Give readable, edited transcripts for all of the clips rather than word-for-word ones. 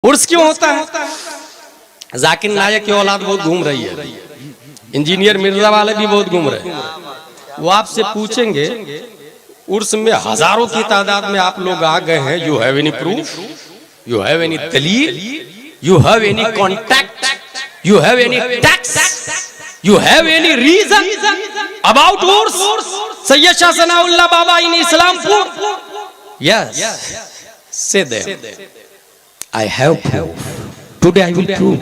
उर्स क्यों होता है? जाकिर नायक की औलाद बहुत घूम रही है, इंजीनियर मिर्जा वाले भी बहुत घूम रहे हैं। वो आपसे पूछेंगे उर्स में हजारों की तादाद में आप लोग आ गए हैं, you have any proof, you have any दलील, you have any contact, you have any tax, you have any reason about उर्स? Syed Shah Sanaullah Baba in Islampur, yes, say there I have proof. Today I will prove.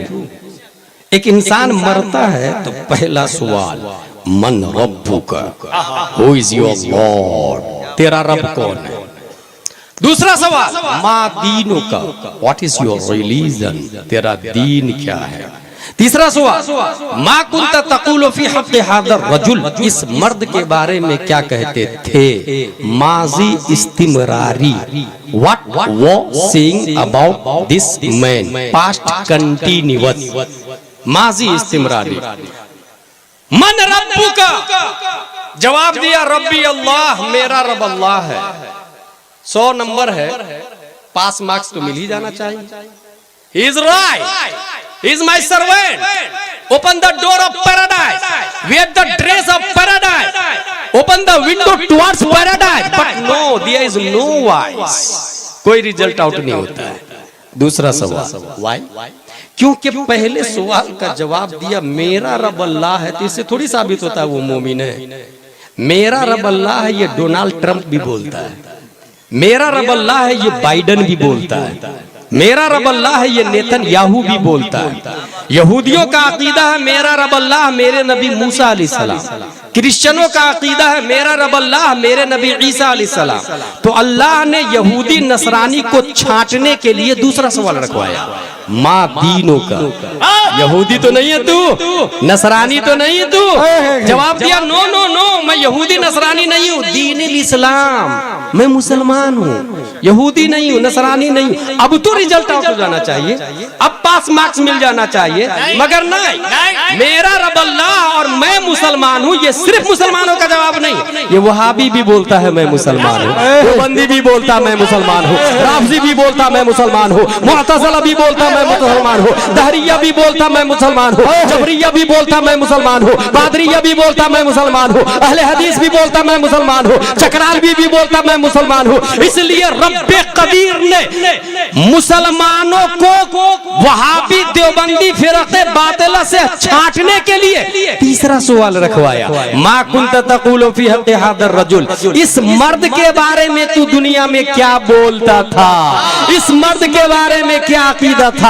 एक इंसान मरता है तो पहला सवाल मन रब्बुका, Who is your Lord? तेरा रब कौन है? दूसरा सवाल मा दीनुका, What is your religion? तेरा दीन क्या है? तीसरा सवाल मा कुंता तक़ूलु फी हक़ हाज़र रजुल, इस मर्द के बारे में क्या कहते थे? माजी इस्तिमरारी, What was saying about this man? Past continuous, माजी इस्तिमरारी। मन रब्बुका, जवाब दिया रब्बी अल्लाह, मेरा रब अल्लाह है। 100 नंबर है, पास मार्क्स तो मिल ही जाना चाहिए। He is right. He is my servant. Open the door of paradise. Wear the dress of paradise. Open the window towards paradise. But no, there is no voice. कोई result out नहीं होता है। दूसरा सवाल why? क्योंकि पहले सवाल का जवाब दिया मेरा रब अल्लाह है, तो इससे थोड़ी साबित होता है वो मोमिन है। मेरा रब अल्लाह है ये डोनाल्ड ट्रंप भी बोलता है, मेरा रब अल्लाह है ये बाइडन भी बोलता है, मेरा रब अल्लाह है ये नेतन्याहू भी बोलता है। यहूदियों का अकीदा है मेरा रब अल्लाह मेरे नबी मूसा अलैहिस्सलाम, क्रिश्चियनों का अकीदा है मेरा रब अल्लाह मेरे नबी ईसा अलैहिस्सलाम। तो अल्लाह ने यहूदी नसरानी को छांटने के लिए दूसरा सवाल रखवाया, माँ दीनों का, यहूदी तो नहीं है तू, नसरानी तो नहीं है तू। जवाब दिया नो नो नो, मैं यहूदी नसरानी नहीं हूँ, दीन इस्लाम, मैं मुसलमान हूँ, यहूदी नहीं हूँ, नसरानी नहीं हूँ। अब तो रिजल्ट आउट हो जाना चाहिए, अब पास मार्क्स मिल जाना चाहिए, मगर नहीं, मेरा रब अल्लाह और मैं मुसलमान हूँ, ये सिर्फ मुसलमानों का जवाब नहीं, ये वहाबी भी बोलता है मैं मुसलमान हूँ, देवबंदी भी बोलता मैं मुसलमान हूँ, राफजी भी बोलता मैं मुसलमान हूँ, मुअतज़िला भी बोलता मैं मुसलमान हूँ, दहरिया भी बोलता मैं मुसलमान हूँ, जबरिया भी बोलता मैं मुसलमान हूँ, कादरिया भी बोलता मैं मुसलमान हूँ, अहले हदीस भी बोलता मैं मुसलमान हूँ, चकरालवी भी बोलता मैं मुसलमान हूँ। इसलिए रब्बे कदीर ने मुसलमानों को वहाबी देवबंदी फिरक़े बातिला से छांटने के लिए तीसरा सवाल रखवाया, मा कुंता तक़ूलु फी हक़्क़ि हाज़र रजुल, इस मर्द के बारे में तू दुनिया में क्या बोलता था, इस मर्द के बारे में क्या अकीदा था,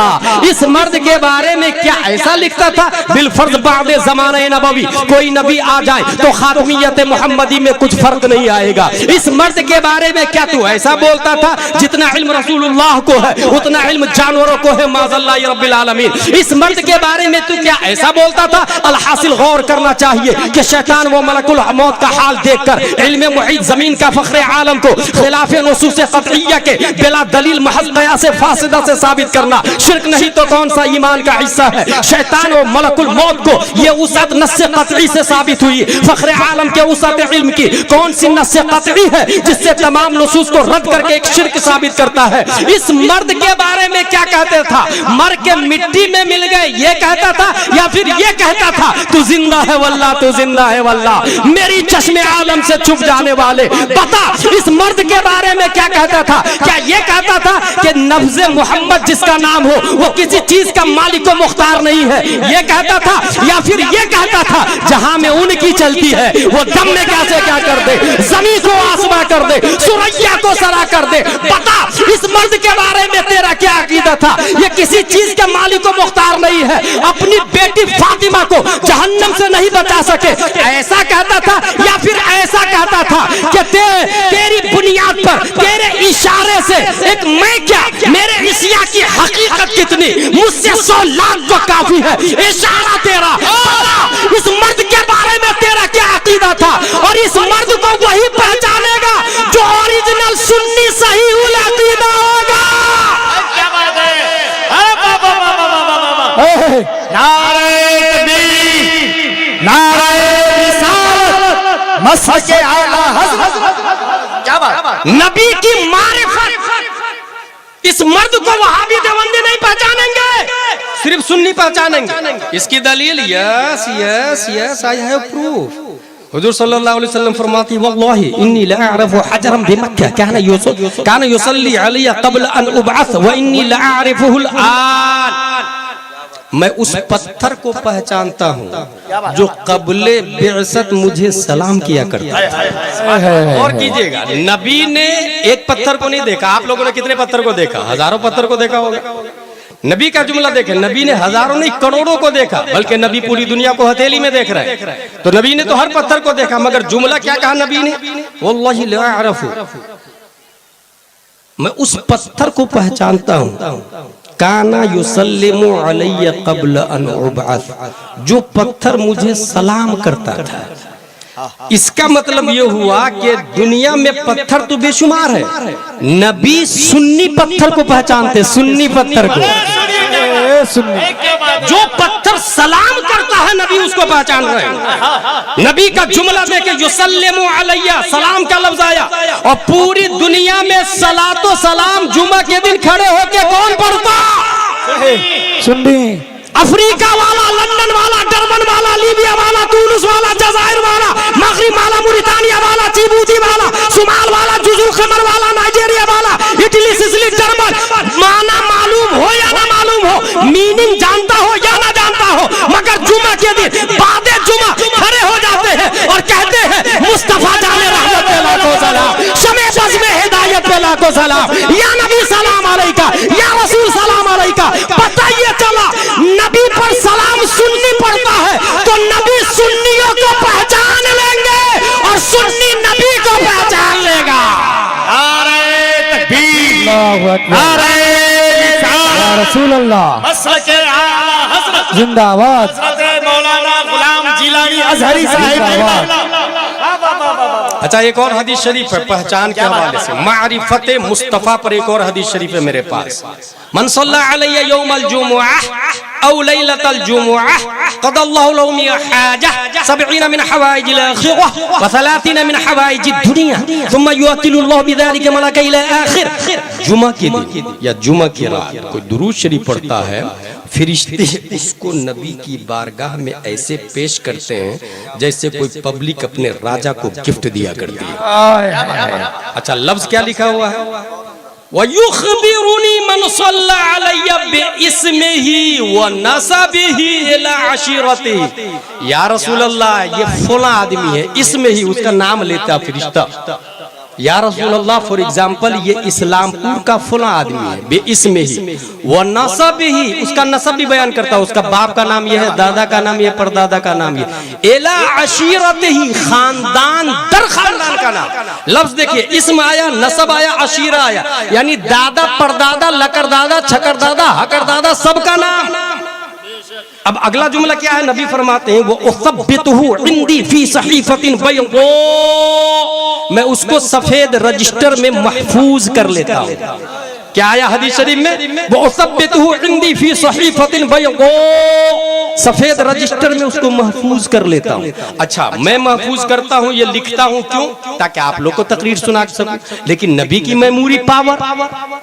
इस मर्द के बारे में क्या ऐसा लिखता था? बिलफर्ज बादे ज़माने नबवी, कोई नबी आ जाए तो खातमियत मोहम्मदी में कुछ फर्क नहीं आएगा। इस मर्द के बारे में क्या तू ऐसा बोलता था? जितना इल्म रसूलुल्लाह को है उतना इल्म जानवरों को है, माज़ल्लाह रब्बिल आलमीन। इस मर्द के बारे में तू क्या ऐसा बोलता था? अलहासिल गौर करना चाहिए कि शैतान व मलकुल मौत का हाल देखकर इल्म मुहीत जमीन का फख्र आलम को खिलाफे नसूस क़तइय्या के बिला दलील महज क़यास फासिदा से साबित करना शिर्क नहीं तो कौन सा ईमान का हिस्सा है? शैतान और मलकुल मौत को ये उसद नस्से क़तई से साबित हुई, फख्र आलम के उसद इल्म की कौन सी नस्से क़तई है जिससे तमाम नसूस को रद्द करके एक शिर्क साबित करता है? इस मर्द के बारे में क्या कहते था? मर के मिट्टी में मिल गए ये कहता था, या फिर ये कहता था तू जिंदा है वल्लाह, तू जिंदा है वल्लाह, मेरी चश्मे आलम से छुप जाने वाले। बता इस मर्द के बारे में क्या कहता था? क्या ये कहता था कि नफ्ज़े मोहम्मद जिसका नाम हो वो किसी चीज का मालिक व मुख्तार नहीं है, ये कहता था? या फिर ये कहता था जहां में उनकी चलती है वो दम में कैसे क्या कर दे, जमीन को आसमां कर दे, सुरैया को सरा कर दे। बता इस मर्द के बारे में तेरा क्या अकीदा था? ये किसी चीज के मालिक व मुख्तार नहीं है, अपनी बेटी फातिमा को जहन्नम से नहीं बचा सके, ऐसा कहता था? या फिर ऐसा कहता था कि तेरी बुनियाद पर तेरे इशारे से एक मैं क्या, मेरे इशिया की हकीकत कितनी, मुझसे 100 लाख तो काफी है, इशारा तेरा। इस मर्द के बारे में तेरा क्या अकीदा था? और इस मर्द को वही पहचानेगा जो ओरिजिनल सुन्नी सही उल अकीदा होगा। क्या बात है? नारे तकबीर, नारे रिसालत, मसके आला हज़रत। क्या बात? नबी की मारिफत इस मर्द को वहाबी देवबंदी नहीं पहचानेंगे, सिर्फ सुन्नी पहचानेंगे। इसकी दलील yes yes yes I have proof. हुजूर सल्लल्लाहु अलैहि वसल्लम फरमाती वल्लाहि इन्नी ला अअरिफु हजरन बिमक्का काना युसल्ली अलैया क़ब्ल अन उबअस व इन्नी ला अअरिफुहुल आन। मैं उस पत्थर को पहचानता हूँ जो क़ब्ले बिअसत मुझे सलाम किया करता है। और कीजिएगा, नबी ने एक पत्थर को नहीं देखा। आप लोगों ने कितने पत्थर को देखा? हजारों पत्थर को देखा होगा। नबी का जुमला देखें, नबी ने हजारों नहीं करोड़ों को देखा, बल्कि नबी पूरी दुनिया को हथेली में देख रहे हैं। तो नबी ने तो हर पत्थर को देखा, मगर जुमला क्या कहा नबी ने? वल्लाहि ला अअरिफु, मैं उस पत्थर को पहचानता हूँ। काना युसल्लिमु अलैया क़ब्ल अन उबअस, जो पत्थर मुझे सलाम करता था। इसका मतलब ये हुआ कि दुनिया में पत्थर तो बेशुमार है, नबी सुन्नी पत्थर को पहचानते, सुन्नी पत्थर को। जो पत्थर सलाम करता है नबी उसको पहचान रहे हैं। नबी का जुमला देखे, युसल्लिमु अलैया, सलाम का लफ्ज आया, और पूरी दुनिया में सलातो सलाम जुमा के दिन खड़े होके कौन पढ़ता? सुन्नी। अफ्रीका वाला, लंदन वाला, डरबन वाला, लीबिया वाला, तुनिस वाला, जजायर वाला, मगरिब वाला, मुरितानिया वाला, जिबूती वाला, सुमाल वाला, जुजुल खमर वाला, नाइजीरिया वाला, इटली, सिसिली, जर्मन, माना मालूम हो या ना मालूम हो, मीनिंग जानता हो या ना जानता हो, मगर जुमा के दिन बादे जुमा खड़े हो जाते हैं और कहते हैं मुस्तफा जाने रहमत पे लाखों सलाम, शमे बज़ में हिदायत पे लाखों सलाम, या नबी सलाम अलैका, या रसूल सलाम अलैका। पता ये चला नबी पर सलाम सुन्नी पड़ता है तो नबी सुन्नियों को पहचान लेंगे और सुन्नी नबी को पहचान लेगा। नारे तकबीर, नारे या रसूल अल्लाह, जिंदाबाद। मौलाना गुलाम जिलानी अजहरी साहिब। अच्छा, एक और हदीस शरीफ है पहचान के हवाले से, मारिफत मुस्तफा पर एक और हदीस शरीफ है मेरे पास। मन सल्ला अलैया यौमल जुमुअह औ लैलतल जुमुअह क़दल्लाहु लहु मिन हाजा 70 मिन हवाइजिल आखिरह व 30 मिन हवाइजिद दुनिया थुम्मा युअक्किलुल्लाहु बिज़ालिका मलाका इला आखिर। जुमा के दिन या जुमा की रात कोई दुरूद शरीफ पढ़ता है, फरिश्ते उसको नबी की बारगाह में ऐसे पेश करते हैं जैसे कोई पब्लिक अपने राजा को गिफ्ट दिया करती है। अच्छा, लफ्ज क्या लिखा हुआ है? वयुखबिरुनी मन सल्ला अलैया बिइस्मिही व नसबिही इला अशीरतिही। या रसूल अल्लाह, ये फला आदमी है, इसमें ही उसका नाम लेता फरिश्ता। या रसूल अल्लाह, फॉर एग्जाम्पल ये इस्लामपुर का फला आदमी है, बे इसमें ही वो नसब ही, उसका नसब भी बयान करता है, उसका बाप का नाम ये है, दादा का नाम ये, परदादा का नाम ये, एला अशीरत ही, खानदान दर खानदान का नाम। लफ्ज देखिए, इसमें आया, नसब आया, अशीरा आया, यानी दादा, परदादा, लकरदादा, छकरदादा, हकरदादा, सबका नाम। अब अगला जुमला क्या है? नबी फरमाते हैं वो उसब्बितुहु इंदी फी सहीफतिन बैज़ा, मैं उसको सफेद रजिस्टर में महफूज कर लेता हूँ। क्या आया हदीस शरीफ में? वो उसब्बितुहु इंदी फी सहीफतिन बैज़ा, सफेद रजिस्टर में उसको महफूज कर लेता हूँ। अच्छा, मैं महफूज करता हूँ, ये लिखता हूँ क्यों? ताकि आप लोग को तकरीर सुना सकूं। लेकिन नबी की मेमोरी पावर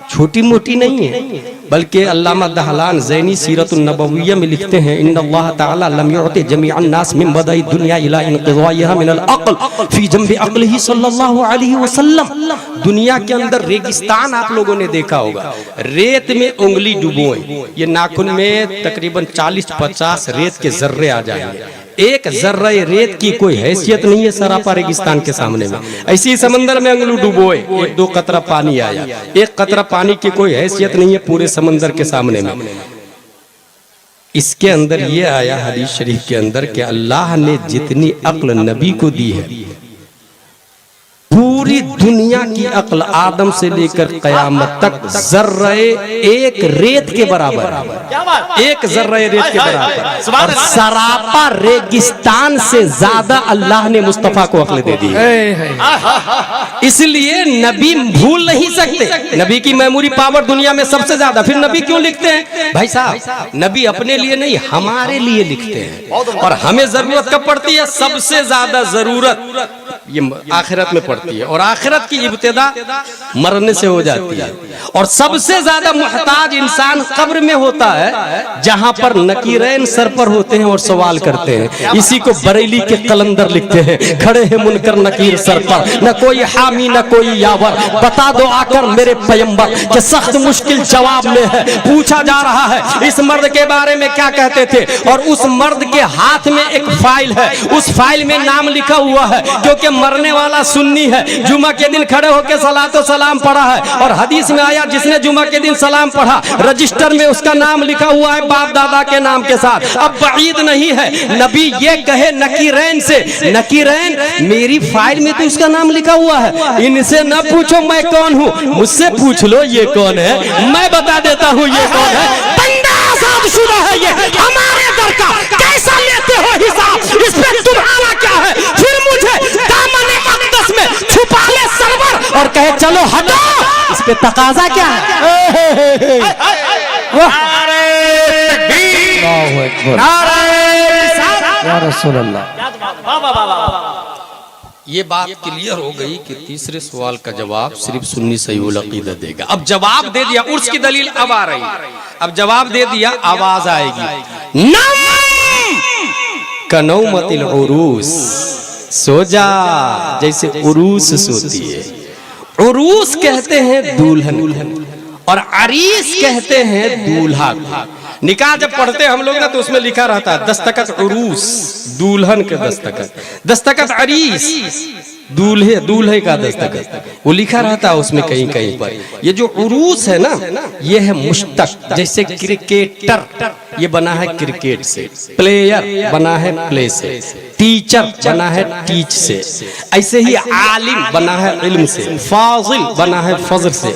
छोटी मोटी नहीं है, बल्कि अल्लामा दहलान ज़ैनी सीरतुन नबविय्या में लिखते हैं, इन्नल्लाह तआला लम युअति जमीअन नास मिन बदाई दुनिया इला इनक़िज़ाइहा मिनल अक़ल फी जंबि अक़लिही सल्लल्लाहु अलैहि वसल्लम। दुनिया के अंदर रेगिस्तान आप लोगों ने देखा होगा, रेत में उंगली डुबोए, ये नाखून में तकरीबन 40-50 रेत के जर्रे आ जाएंगे। एक जर्रे रेत की कोई हैसियत नहीं है सरापा रेगिस्तान के सामने में। ऐसी समंदर में अंगलू डुबोए, 1-2 कतरा पानी आया, एक कतरा पानी की कोई हैसियत नहीं है पूरे समंदर के सामने में। इसके अंदर ये आया हदीस शरीफ के अंदर कि अल्लाह ने जितनी अक्ल नबी को दी है, पूरी दुनिया की अक्ल आदम से लेकर कयामत तक जर्रे एक रेत के बराबर है, एक जर्रे रेत के बराबर, और सरापा रेगिस्तान से ज्यादा अल्लाह ने मुस्तफा को अक्ल दे दी है। इसलिए नबी भूल नहीं सकते, नबी की मेमोरी पावर दुनिया में सबसे ज्यादा। फिर नबी क्यों लिखते हैं? भाई साहब, नबी अपने लिए नहीं हमारे लिए लिखते हैं, और हमें जरूरत कब पड़ती है? सबसे ज्यादा जरूरत ये आखिरत में पड़ती है, और आखिरत की इब्तिदा मरने से हो जाती है। और सबसे ज्यादा मुहताज इंसान कब्र में होता है, जहां पर नकीरैन सर पर होते हैं और सवाल करते हैं। इसी को बरेली के कलंदर लिखते हैं, खड़े हैं मुनकर नकीर सर पर, न कोई हामी न कोई यावर, बता दो आकर मेरे पैगंबर कि सख्त मुश्किल जवाब में है। पूछा जा रहा है इस मर्द के बारे में क्या कहते थे, और उस मर्द के हाथ में एक फाइल है, उस फाइल में नाम लिखा हुआ है, क्योंकि मरने वाला सुन्नी है, जुमा के दिन खड़े होकर सलातो सलाम पढ़ा है, और हदीस में आया जिसने जुमा के दिन सलाम पढ़ा रजिस्टर में उसका नाम लिखा हुआ है बाप दादा के नाम के साथ। अब बईद नहीं है नबी ये कहे नकीरैन से, नकीरैन मेरी फाइल में तो इसका नाम लिखा हुआ है, इनसे न पूछो मैं कौन हूँ, मुझसे पूछ लो ये कौन है, मैं बता देता हूँ ये कौन है। बंदा आज़ादशुदा है ये, हमारे दर का कैसा लेते हो हिसाब, इस पे तुम्हारा क्या है। फिर मुझे दामन अक़दस में छुपा ले सरवर और कहे चलो हटो, इस पे तकाजा क्या है। या रसूल अल्लाह। ये बात क्लियर हो गई कि तीसरे सवाल का जवाब सिर्फ सुन्नी सहीहुल अक़ीदा देगा। अब जवाब दे दिया, उर्स की दलील अब आ रही, अब जवाब दे दिया, आवाज आएगी कनौमतिल उरूस, सो जा जैसे उरूस सोती है। उरूस कहते हैं दुल्हन और अरीस कहते हैं दूल्हा। निकाह जब पढ़ते हम लोग ना तो उसमें लिखा रहता है दस्तखत उरूस, दुल्हन के दस्तखत, दस्तखत अरीस, दूल्हे का दस्तखत, वो लिखा रहता है उसमें कहीं कहीं पर। ये जो उरूस है ना, ये है मुश्तक, जैसे क्रिकेटर ये बना है क्रिकेट से, प्लेयर बना है प्ले से, टीचर बना है टीच से, ऐसे ही आलिम बना है इल्म से, फाजिल बना है फजल से,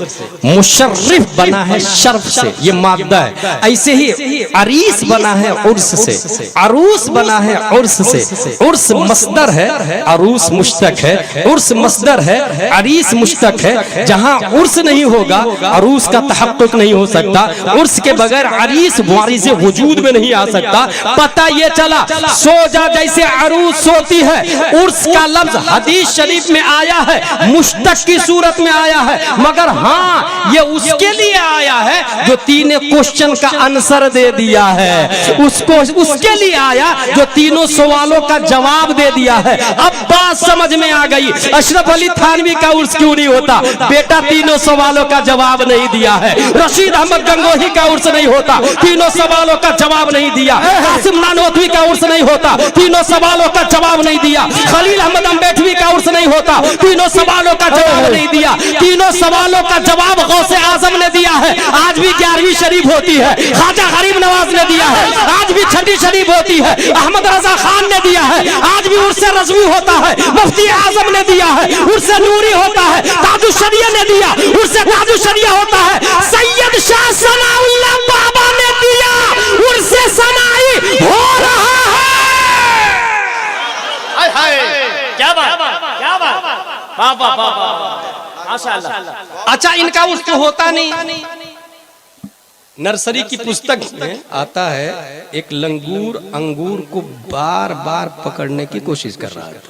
मुशर्रिफ बना है शर्फ से, ये मादा है। ऐसे ही अरीस बना है उर्स से, अरूस बना है उर्स से। उर्स मस्दर है, अरूस मुश्तक है, उर्स मस्दर है, अरीस मुश्तक है। जहां उर्स नहीं होगा अरूस का तहक्कुक नहीं हो सकता, उर्स के बगैर अरीस वारिस वजूद में नहीं आ सकता। पता ये चला सो जा जैसे अरूस सोती है, उर्स का लफ्ज हदीस शरीफ में आया है, मुश्तक की सूरत में आया है, मगर हाँ ये उसके लिए आया है जो तीन क्वेश्चन का आंसर दे दिया है, उसको उसके लिए आया जो तीनों सवालों का जवाब दे दिया है। अब बात समझ में आ गई, अशरफ अली थानवी का उर्स क्यों नहीं होता, बेटा तीनों सवालों का जवाब नहीं दिया है। रशीद अहमद गंगोही का उर्स नहीं होता, तीनों सवालों का जवाब नहीं दिया। कासिम नानोतवी का उर्स नहीं होता, तीनों सवालों का जवाब नहीं दिया। खलील अहमद अम्बेडवी का उर्स नहीं होता, तीनों सवालों का जवाब नहीं दिया। तीनों सवालों का जवाब गौसे आजम ने दिया है, आज भी 11वीं शरीफ होती है। ख्वाजा गरीब नवाज ने दिया है, आज भी 6ठी शरीफ होती है। अहमद रजा खान ने दिया है, आज भी उर्स रज़वी होता है। मुफ्ती आजम ने दिया है, उर्स नूरी होता है। ताजुश शरिया ने दिया, उर्स ताजुश शरिया होता है। सैयद शाह सनाउल्लाह बाबा ने दिया, उर्स सनाई हो रहा है। क्या बात, क्या बात, वाह वाह वाह, माशाअल्लाह। अच्छा इनका उर्स तो होता नहीं। नर्सरी की पुस्तक में आता है एक लंगूर अंगूर को बार बार पकड़ने की कोशिश कर रहा है,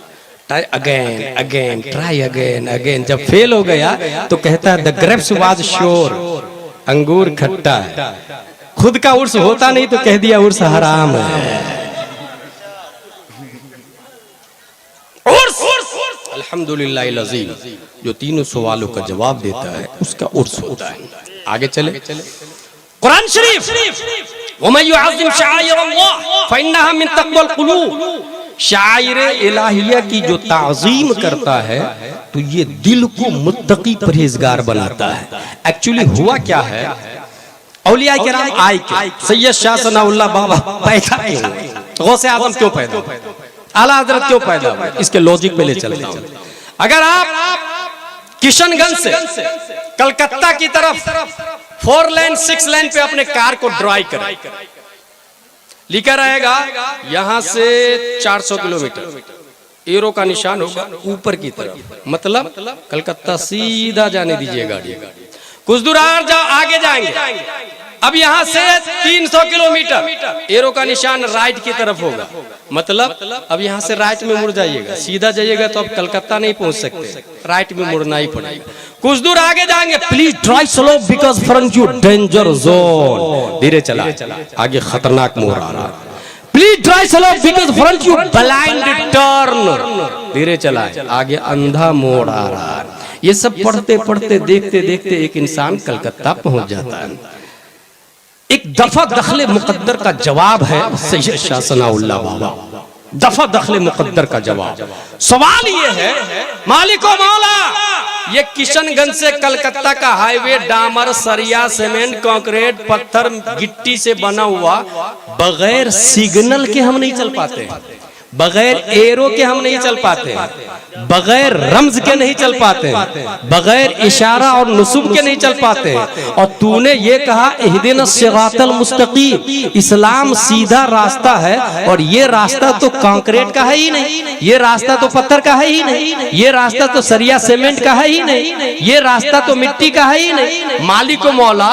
try again again, try again again. जब फेल हो गया तो कहता है द ग्रेप्स वाज श्योर, अंगूर खट्टा है। खुद का उर्स होता नहीं तो कह दिया उर्स हराम है। अल्हम्दुलिल्लाह अज़ीम, जो तीनों सवालों का जवाब देता है उसका उर्स होता है। आगे चले कुरान शरीफ, वमन युअज़्ज़िम शआइरल्लाह फइन्नहा मिन तक़वल क़ुलूब, शाइर इलाहिया की जो ताज़ीम करता है तो ये दिल को मुत्तकी परहेजगार बनाता है। एक्चुअली हुआ क्या है, औलिया किराम आए के सैयद शाह सनाउल्लाह बाबा पैदा क्यों, गौसे आज़म क्यों पैदा हुए, आला हज़रत क्यों पैदा हुए, इसके लॉजिक पे ले चलता हूं। अगर आप किशनगंज से कलकत्ता की तरफ 4 लेन 6 लेन पे अपने कार को ड्राइव करें, लिखा रहेगा यहां से 400 किलोमीटर, एरो का निशान होगा ऊपर की तरफ, मतलब कलकत्ता सीधा जाने दीजिए गाड़ी। कुछ दूर आगे जाएंगे अब यहाँ से 300 किलोमीटर एरो का निशान राइट की तरफ होगा, मतलब अब यहाँ से राइट में मुड़ जाइएगा, सीधा जाइएगा तो अब कलकत्ता नहीं पहुंच सकते, राइट में मुड़ना ही पड़ेगा। कुछ दूर आगे जाएंगे, please drive slow because front you danger zone, धीरे चला, आगे खतरनाक मोड़ आ रहा है। Please drive slow because front you blind turn, धीरे चला, आगे अंधा मोड़ आ रहा है। ये सब पढ़ते पढ़ते देखते देखते एक इंसान कलकत्ता पहुंच जाता है। एक दफा दखले मुकद्दर का जवाब है सैयद शाह सनाउल्लाह बाबा, दफा दखले मुकद्दर का जवाब। सवाल ये है, मालिको मौला, ये किशनगंज से कलकत्ता का हाईवे डामर, सरिया, सीमेंट, कंक्रीट, पत्थर, गिट्टी से बना हुआ, बगैर सिग्नल के हम नहीं चल पाते, बगैर एरो के हम नहीं चल पाते, बगैर रम्ज के नहीं चल पाते, बगैर इशारा और नुसूब के नहीं चल पाते। और तूने ये कहा इहदिना सिरातल मुस्तकीम, इस्लाम सीधा रास्ता है, और ये रास्ता तो कंक्रीट का है ही नहीं, ये रास्ता तो पत्थर का है ही नहीं, ये रास्ता तो सरिया सीमेंट का है ही नहीं, ये रास्ता तो मिट्टी का है ही नहीं। मालिको मौला,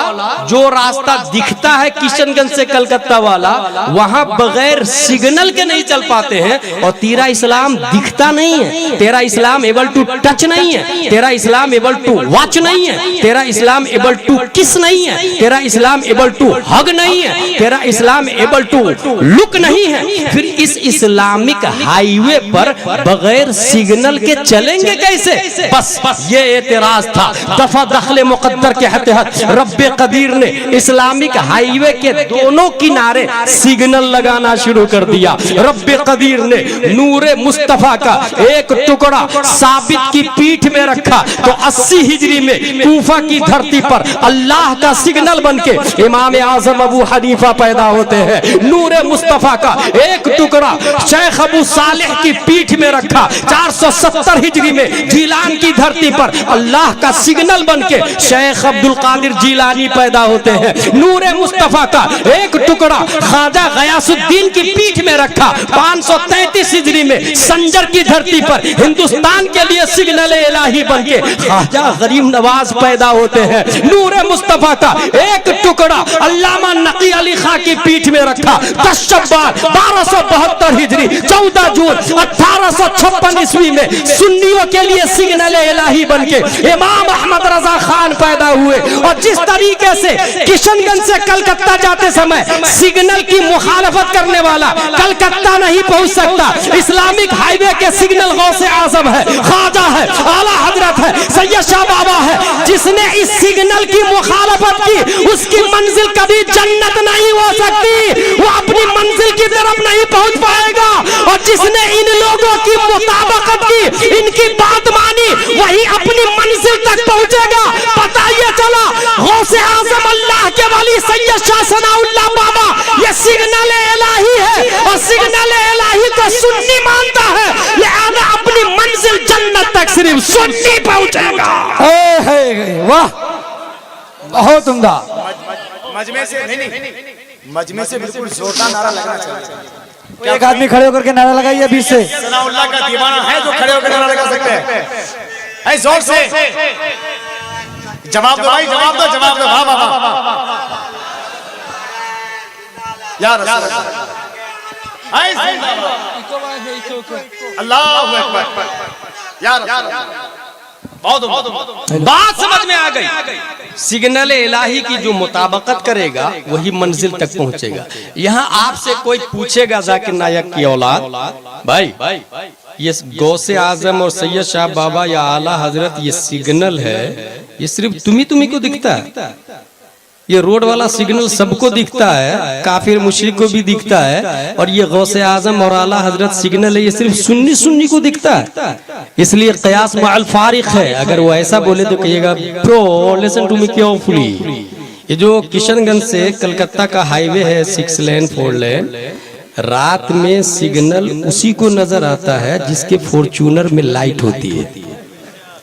जो रास्ता दिखता है किशनगंज से कलकत्ता वाला, वहां बगैर सिग्नल के नहीं चल पाते हैं। और तेरा इस्लाम दिखता नहीं है, तेरा इस्लाम एबल टू टच नहीं है, तेरा इस्लाम एबल टू वॉच नहीं है, तेरा इस्लाम एबल टू किस नहीं है, तेरा इस्लाम एबल टू हग नहीं है, तेरा इस्लाम एबल टू लुक नहीं है। फिर इस इस्लामिक हाईवे पर बगैर सिग्नल के चलेंगे कैसे? बस ये एतराज था। दफा दखले मुकद्दर के तहत रब्बे कदीर ने इस्लामिक हाईवे के दोनों किनारे सिग्नल लगाना शुरू कर दिया। रब्बे कदीर ने नूरे मुस्तफा का एक टुकड़ा साबित की पीठ में रखा, तो 80 हिजरी में कूफा की धरती पर अल्लाह का सिग्नल बनके इमाम आजम अबू हनीफा पैदा होते हैं। नूरे मुस्तफा का एक टुकड़ा शेख अबू सालेह की पीठ में रखा, 470 हिजरी में जीलान की धरती पर अल्लाह का सिग्नल बनके शेख अब्दुल कादिर जीलानी पैदा होते हैं। नूरे मुस्तफा का एक टुकड़ा ख्वाजा गयासुद्दीन की पीठ में रखा, 533 हिजरी में संजर की धरती पर हिंदुस्तान के लिए सिग्नल इलाही बनके ख्वाजा गरीब नवाज पैदा होते हैं। नूरे मुस्तफा का एक टुकड़ा अल्लामा नकी अली खां की पीठ में रखा, 10 शब्बान 1272 हिजरी 14 जून 1856 ईस्वी में सुन्नियों के लिए सिग्नल इलाही बनके इमाम अहमद रजा खान पैदा हुए। और जिस तरीके से किशनगंज से कलकत्ता जाते समय सिग्नल की मुखालफत करने वाला कलकत्ता नहीं पहुंच सकता, इस्लामिक हाईवे के सिग्नल गौसे आजम है, ख्वाजा है, आला हजरत है, सैयद शाह बाबा है। जिसने इस सिग्नल की मुखालफत की उसकी मंजिल कभी जन्नत नहीं हो सकती, वो अपनी मंजिल की तरफ नहीं पहुंच पाएगा। और जिसने इन लोगों की मुताबकत की, इनकी बात मानी, वही अपनी मंजिल तक पहुंचेगा। पता ये चला गौसे आजम अल्लाह के वली सैयद शाह सनाउल्लाह बाबा ये सिग्नल इलाही है, और सिग्नल इलाही को सुन्नी मानता है, लिहाजा अपनी मंजिल जन्नत तक सिर्फ सुन्नी पहुंचेगा। वाह, बहुत उम्दा। मजमे से नहीं, मजमे से बिल्कुल जोरदार नारा लगना चाहिए। एक आदमी खड़े होकर के नारा लगाइए अभी से। सनाउल्लाह का दीवाना है जो खड़े होकर नारा लगा सकते हैं। जोर से जवाब दो भाई, जवाब दो, जवाब दो। वाह वाह वाह यार, अल्लाह अकबर यार, बात समझ में आ गई। सिग्नल इलाही की जो मुताबकत करेगा वही मंजिल तक पहुंचेगा। यहाँ आपसे कोई पूछेगा जाकिर नायक की औलाद, भाई ये गौसे आजम और सैयद शाह बाबा या आला हजरत ये सिग्नल है, ये सिर्फ तुम्ही को दिखता है? ये रोड वाला सिग्नल सबको दिखता है, काफिर मुशरिक को भी दिखता है, और ये गौसे आजम और आला हजरत सिग्नल है ये सिर्फ सुन्नी को दिखता है। इसलिए कयास मअल फारिक है। अगर वो ऐसा बोले तो कहिएगा pro listen to me carefully. ये जो किशनगंज से कलकत्ता का हाईवे है 6 लेन 4 लेन, रात में सिग्नल उसी को नजर आता है जिसके फॉर्च्यूनर में लाइट होती है।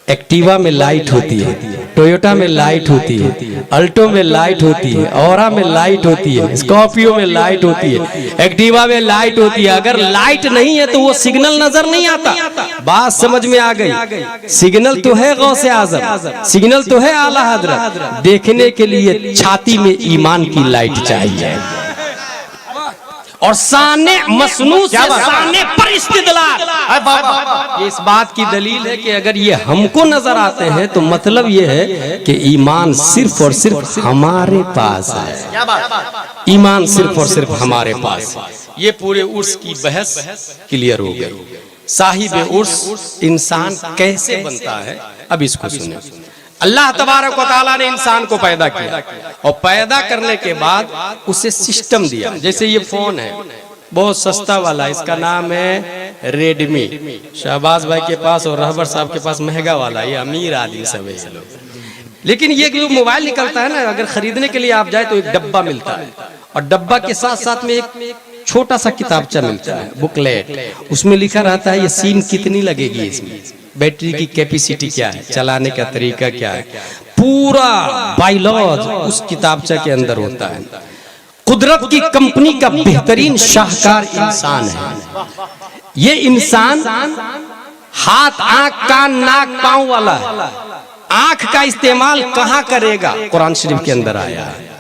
एक्टिवा में लाइट होती है, टोयोटा में लाइट होती है, अल्टो में लाइट होती है, औरा में लाइट होती है, स्कॉर्पियो में लाइट होती है, एक्टिवा में लाइट होती है। अगर लाइट नहीं है तो वो सिग्नल नजर नहीं आता। बात समझ में आ गई? सिग्नल तो है गौसे आजम, सिग्नल तो है आला हजरत, देखने के लिए छाती में ईमान की लाइट चाहिए और साने मसनू से साने पर इस्तिदलाल। ये इस बात की दलील है कि अगर ये हमको नजर आते हैं तो मतलब ये है कि ईमान सिर्फ और सिर्फ हमारे पास है, ईमान सिर्फ और सिर्फ हमारे पास। ये पूरे उर्स की बहस क्लियर हो गई। साहिब उर्स इंसान कैसे बनता है, अब इसको सुने। अल्लाह तबारक व तआला ने इंसान को पैदा किया और पैदा करने के बाद उसे सिस्टम दिया। जैसे ये फोन है, बहुत सस्ता वाला, इसका नाम है रेडमी। शहबाज भाई के पास और रहबर साहब के पास महंगा वाला, ये अमीर आदमी सब है ये लोग। लेकिन ये जो मोबाइल निकलता है ना, अगर खरीदने के लिए आप जाए तो एक डब्बा मिलता है और डब्बा के साथ साथ में एक छोटा सा किताबचा मिलता है, बुकलेट। उसमें लिखा रहता है ये सिम कितनी लगेगी, इसमें बैटरी की कैपेसिटी क्या है, चलाने का तरीका क्या है, पूरा बायोलॉज उस किताबचा के अंदर होता है। कुदरत की कंपनी का बेहतरीन शाहकार इंसान है। ये इंसान हाथ, आंख, कान, नाक, पांव वाला है। आंख का इस्तेमाल कहां करेगा, कुरान शरीफ के अंदर आया है।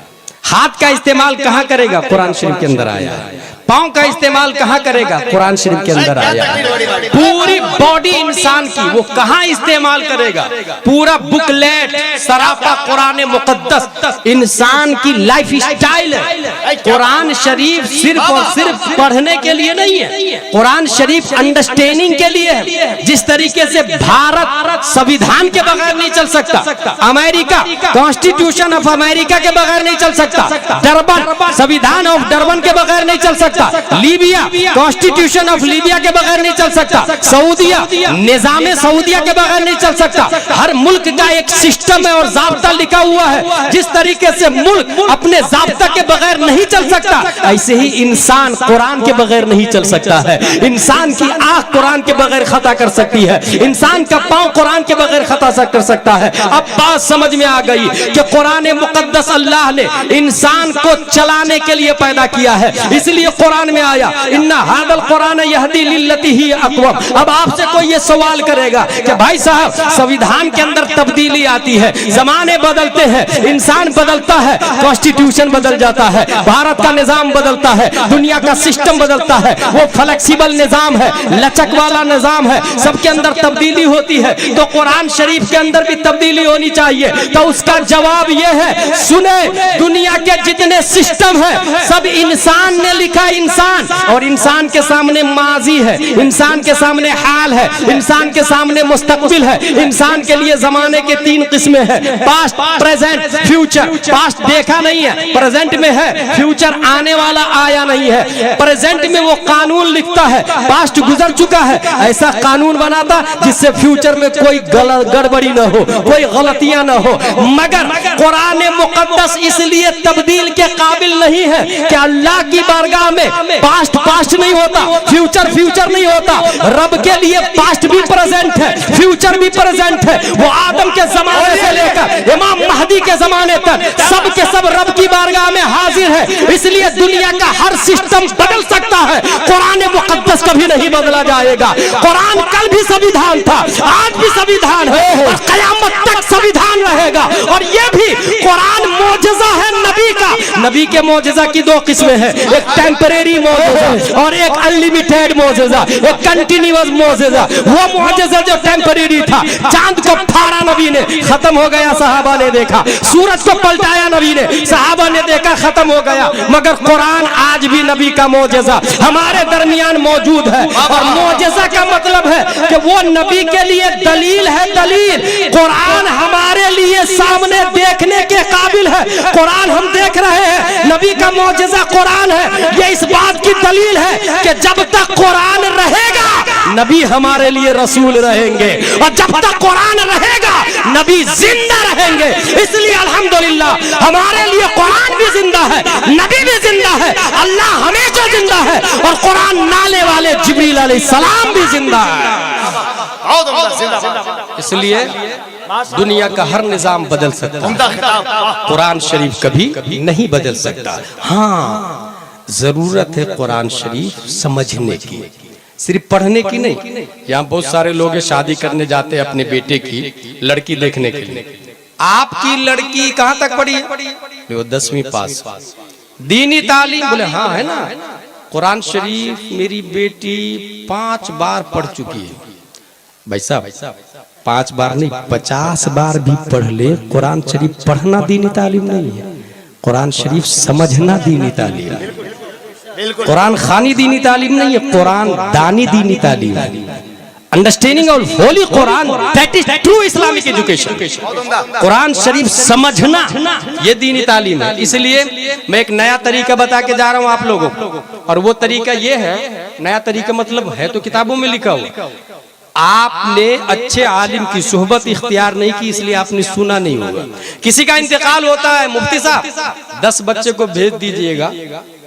हाथ का इस्तेमाल कहां करेगा, कुरान शरीफ के अंदर आया है। पांव का इस्तेमाल कहां करेगा, कुरान शरीफ के अंदर आया है। पूरी बॉडी इंसान की वो कहां इस्तेमाल करेगा, पूरा बुकलेट सरापा कुरान मुकद्दस इंसान की लाइफ स्टाइल है। कुरान शरीफ सिर्फ और सिर्फ पढ़ने के लिए नहीं है, कुरान शरीफ अंडरस्टैंडिंग के लिए है। जिस तरीके से भारत संविधान के बगैर नहीं चल सकता, अमेरिका कॉन्स्टिट्यूशन ऑफ अमेरिका के बगैर नहीं चल सकता, डरबन संविधान ऑफ डरबन के बगैर नहीं चल सकता, लीबिया कॉन्स्टिट्यूशन ऑफ लीबिया के बगैर नहीं चल सकता, सऊदिया निजाम सऊदिया के बगैर नहीं चल सकता। हर मुल्क का एक सिस्टम है और जाब्ता लिखा हुआ है। जिस तरीके से मुल्क अपने जाब्ता के बगैर नहीं चल सकता, ऐसे ही इंसान कुरान के बगैर नहीं चल सकता है। इंसान की आंख कुरान के बगैर खता कर सकती है, इंसान का पांव कुरान के बगैर खता कर सकता है। अब बात समझ में आ गई कि कुरान मुकद्दस अल्लाह ने इंसान को चलाने के लिए पैदा किया है, इसलिए कुरान में आया इन्ना हादल कुरान यहदी लिल्लती ही अक़वम। अब आपसे कोई ये सवाल करेगा कि भाई साहब संविधान के अंदर तब्दीली आती है, जमाने बदलते हैं, इंसान बदलता है, कॉन्स्टिट्यूशन बदल जाता है, भारत का निजाम बदलता है, दुनिया का सिस्टम बदलता है, वो फ्लेक्सिबल निजाम है, लचक वाला निजाम है, सबके अंदर तब्दीली होती है, तो कुरान शरीफ के अंदर भी तब्दीली होनी चाहिए। तो उसका जवाब यह है, सुने, दुनिया के जितने सिस्टम है सब इंसान ने लिखा। इंसान और इंसान के सामने माजी है, इंसान के सामने हाल है, इंसान के सामने मुस्तकबिल है। इंसान के लिए जमाने के 3 किस्में हैं, पास्ट, प्रेजेंट, फ्यूचर। पास्ट देखा नहीं है, प्रेजेंट में है, फ्यूचर आने वाला आया नहीं है। प्रेजेंट में वो कानून लिखता है, पास्ट गुजर चुका है, ऐसा कानून बनाता जिससे फ्यूचर में कोई गड़बड़ी न हो, कोई गलतियां न हो। मगर कुरान मुकद्दस इसलिए तब्दील के काबिल नहीं है कि अल्लाह की बारगाह में पास्ट पास्ट नहीं होता, फ्यूचर फ्यूचर नहीं होता। रब के लिए पास्ट भी प्रेजेंट है, फ्यूचर भी प्रेजेंट है। वो आदम के जमाने से लेकर इमाम महदी के जमाने तक सब के सब रब की बारगाह में हाजिर है। इसलिए दुनिया का हर सिस्टम बदल सकता है, कुरान मुकद्दस कभी नहीं बदला जाएगा। कुरान कल भी संविधान था, आज भी संविधान है और कयामत तक संविधान रहेगा। और ये भी कुरान मौजज़ा है नबी का। नबी के मौजज़ा की 2 किस्में हैं, एक टेम्परेरी मौजज़ा और एक अनलिमिटेड मौजज़ा, एक कंटिन्यूअस मौजज़ा। वो मौजज़ा जो टेम्परेरी था, चांद को फाड़ा नबी ने, खत्म हो गया, सहाबा ने देखा। सूरज को पलटाया नबी ने, सहाबा ने देखा, खत्म हो गया। मगर कुरान आज भी नबी का मौजज़ा हमारे दरमियान मौजूद है। और मौजज़ा का मतलब है कि वो नबी के लिए दलील है, दलील। कुरान हमारे लिए सामने देखने के काबिल है। कुरान हम देख रहे हैं, हैं नबी का मौजज़ा कुरान है। ये इस बात की दलील है कि जब तक कुरान रहेगा नबी हमारे लिए रसूल रहेंगे, और जब तक कुरान रहेगा नबी जिंदा रहेंगे। इसलिए अल्हम्दुलिल्लाह हमारे लिए कुरान भी जिंदा है, नबी भी जिंदा है, अल्लाह हमेशा जिंदा है, और कुरान नाले वाले जिब्रील अलैहिस्सलाम भी जिंदा है। बहुत उम्दा, जिंदाबाद। इसलिए दुनिया का हर निजाम बदल सकता है, उम्दा खिताब। कुरान शरीफ कभी नहीं बदल सकता। हाँ, जरूरत है कुरान शरीफ समझने की, सिर्फ पढ़ने की नहीं। यहाँ बहुत सारे लोग शादी करने जाते हैं अपने बेटे की लड़की देखने के लिए। आपकी लड़की कहाँ तक पढ़ी है? वो 10वीं पास। दीनी तालीम? बोले हाँ है ना। कुरान शरीफ मेरी बेटी 5 बार पढ़ चुकी है। भाई साहब 5 बार नहीं 50 बार भी पढ़ ले, कुरान शरीफ पढ़ना दीनी तालीम नहीं है, कुरान शरीफ समझना दीनी तालीम है। कुरान खानी दीनी तालीम नहीं है, कुरान दानी दीनी तालीम है। Understanding of holy Quran, that is true Islamic education. Quran शरीफ समझना ये दीनी तालीम है। इसलिए मैं एक नया तरीका बता के जा रहा हूँ आप लोगों को, और वो तरीका ये है, नया तरीका मतलब है तो किताबों में लिखा हुआ, आपने अच्छे आलिम की सोहबत इख्तियार नहीं की इसलिए आपने सुना नहीं होगा। किसी का इंतकाल होता है, मुफ्ती साहब 10 बच्चे को भेज दीजिएगा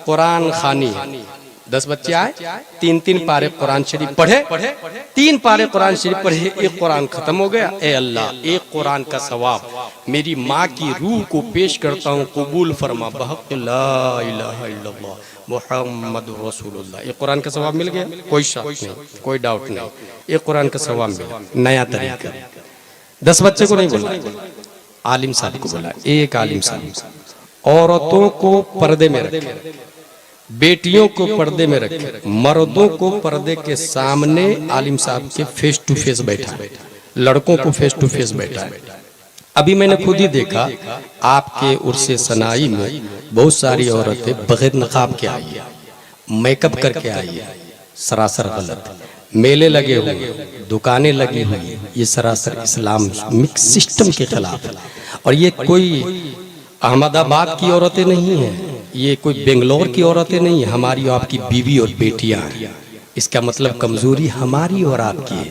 कुरान खानी, 10 बच्चे आए, 3-3 पारे कुरान शरीफ पढ़े, 3 पारे कुरान शरीफ पढ़े, एक कुरान खत्म हो गया। ए अल्लाह, एक कुरान का सवाब मेरी माँ की रूह को पेश करता हूँ, कबूल फरमा बहक़ ला इलाहा इल्लल्लाह मुहम्मद रसूलुल्लाह। एक कुरान का सवाब मिल गया, कोई शक नहीं, कोई डाउट नहीं, एक कुरान का सवाब मिला। नया तरीका, 10 बच्चे को नहीं बोला, आलिम साहब को बोला। एक आलिम साहब औरतों को पर्दे में रखे, बेटियों को पर्दे में रखे, मर्दों को पर्दे के सामने आलिम साहब के फेस टू फेस बैठा, लड़कों को फेस टू फेस बैठा है। अभी मैंने खुद ही देखा आपके उर्से सनाई में बहुत सारी औरतें बगैर नकाब के आई है, मेकअप करके आई है, सरासर गलत। मेले लगे हुए, दुकानें लगी हुई, ये सरासर इस्लामिक सिस्टम के खिलाफ है। और ये कोई अहमदाबाद की औरतें नहीं हैं, ये कोई बेंगलोर की औरतें नहीं है, हमारी और आपकी बीवी और बेटियां हैं। इसका मतलब कमजोरी हमारी और आपकी है,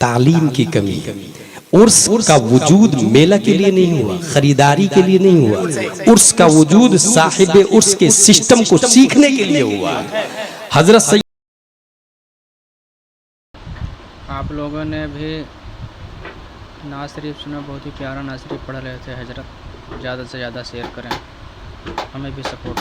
तालीम की कमी है। उर्स का वजूद मेला के लिए नहीं हुआ, खरीदारी के लिए नहीं हुआ, उर्स का वजूद साहिब उर्स के सिस्टम को सीखने के लिए हुआ। हजरत सैयद आप लोगों ने भी नाज़ शरीफ सुना, बहुत ही प्यारा नाज़ शरीफ पढ़ रहे थे हजरत। ज़्यादा से ज़्यादा शेयर करें, हमें भी सपोर्ट